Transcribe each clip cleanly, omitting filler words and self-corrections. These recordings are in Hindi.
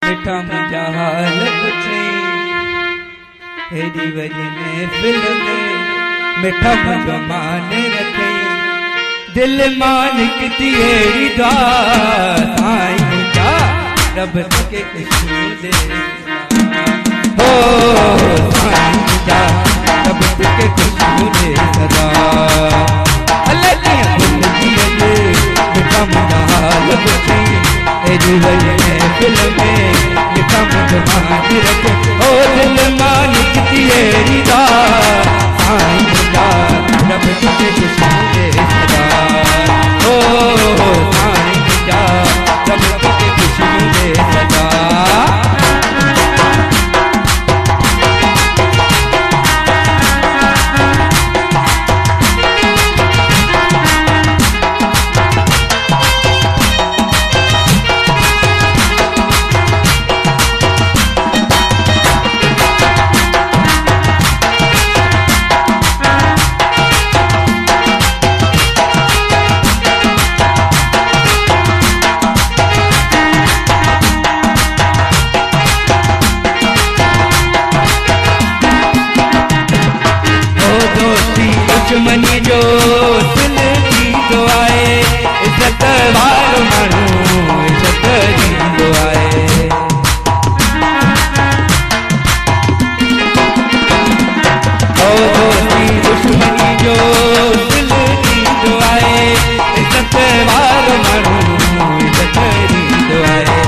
मिठा मुझा हाल कुछई हेरी वजने फिल्म में मिठा मुझो मान रखई दिल मालिक तेरी दुआ साईं मुझा रब के खुशबू दे हो साईं मुझा रब के खुशबू दे सदा अल्लाह की जिंदगी मिठा मुझा हाल कुछई हेरी वजने फिल्म में मिठा मुझो मान रखे ओ दिल मालिक तेरी दुआ साईं मुझा रब के खुशबू दे सदा ओ साईं मुझा रब के खुशबू दे सदा दुश्मनी जो दिल की दुआए इज्जत वारो मानू इज्जत की दुआए ओ दोस्ती दुश्मनी जो दिल की दुआए इज्जत वारो मानू इज्जत की दुआए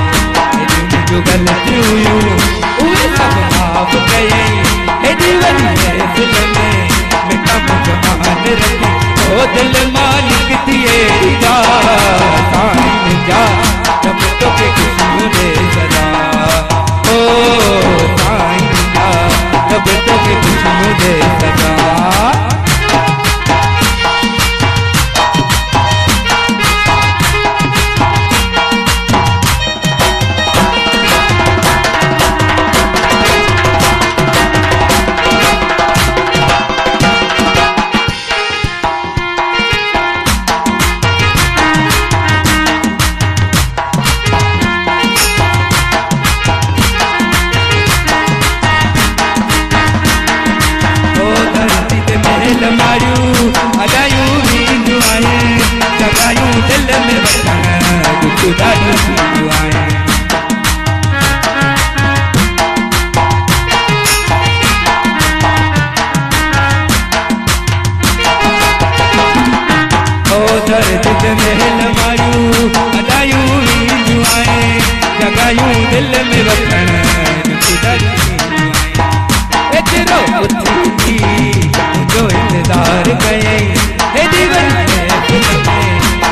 जो गलती हुई उहे सब माफ कई हे जीवन में दिल में मिठा मुझो मान रखी ओ दिल मालिक तेरी दुआ साईं मुझा रब के खुशबू दे सदा ओ साईं मुझा रब के खुशबू दे सदा अदायूं भी दुआएं जगायूं दिल में वतन कुछ दायूं दुआएं ओ दर्द महल मायूं अदायूं भी दुआएं जगायूं दिल में वतन कुछ दायूं दुआएं एतरो उठी जो इंतजार गए हे जीवन में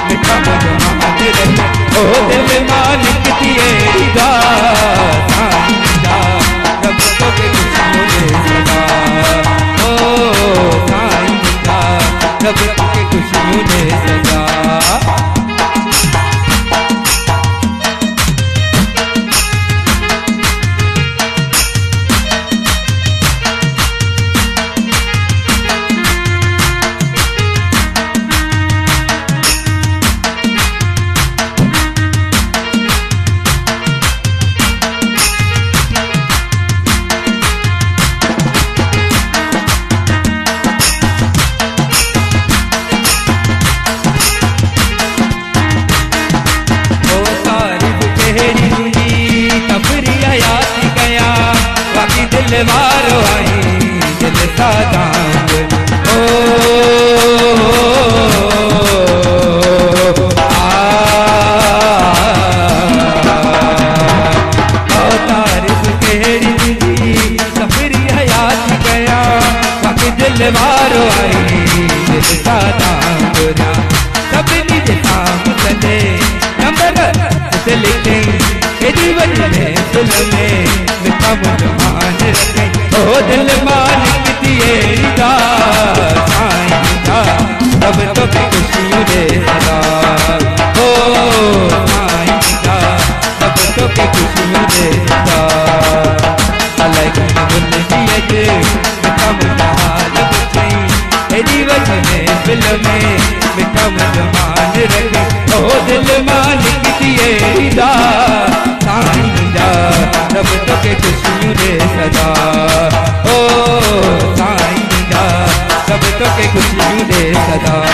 मिठा मुझो मान रखे ओ दिल मालिक तेरी दुआ साईं मुझा रब के खुशबू दे सदा ओ साईं मुझा रब के खुशबू दे सदा दिल वारो आई दिल सादांग ओ तारीफ तेरी जी सफरी हयात गया बाकी दिल वारो आई दिल सादांग सबनी जे साम चले नंबर दिल के जीवन में दिल में मिठा मुझो मान रखे ओ दिल मालिक तेरी दुआ साईं मुझा रब के खुशबू दे सदा ओ साईं मुझा रब के खुशबू दे सदा अल्लाह की बुलंदी है मिठा मुझा हाल कुछई हे जीवन में दिल में मिठा मुझो मान रखे ओ दिल मालिक तेरी दुआ साईं मुझा सदा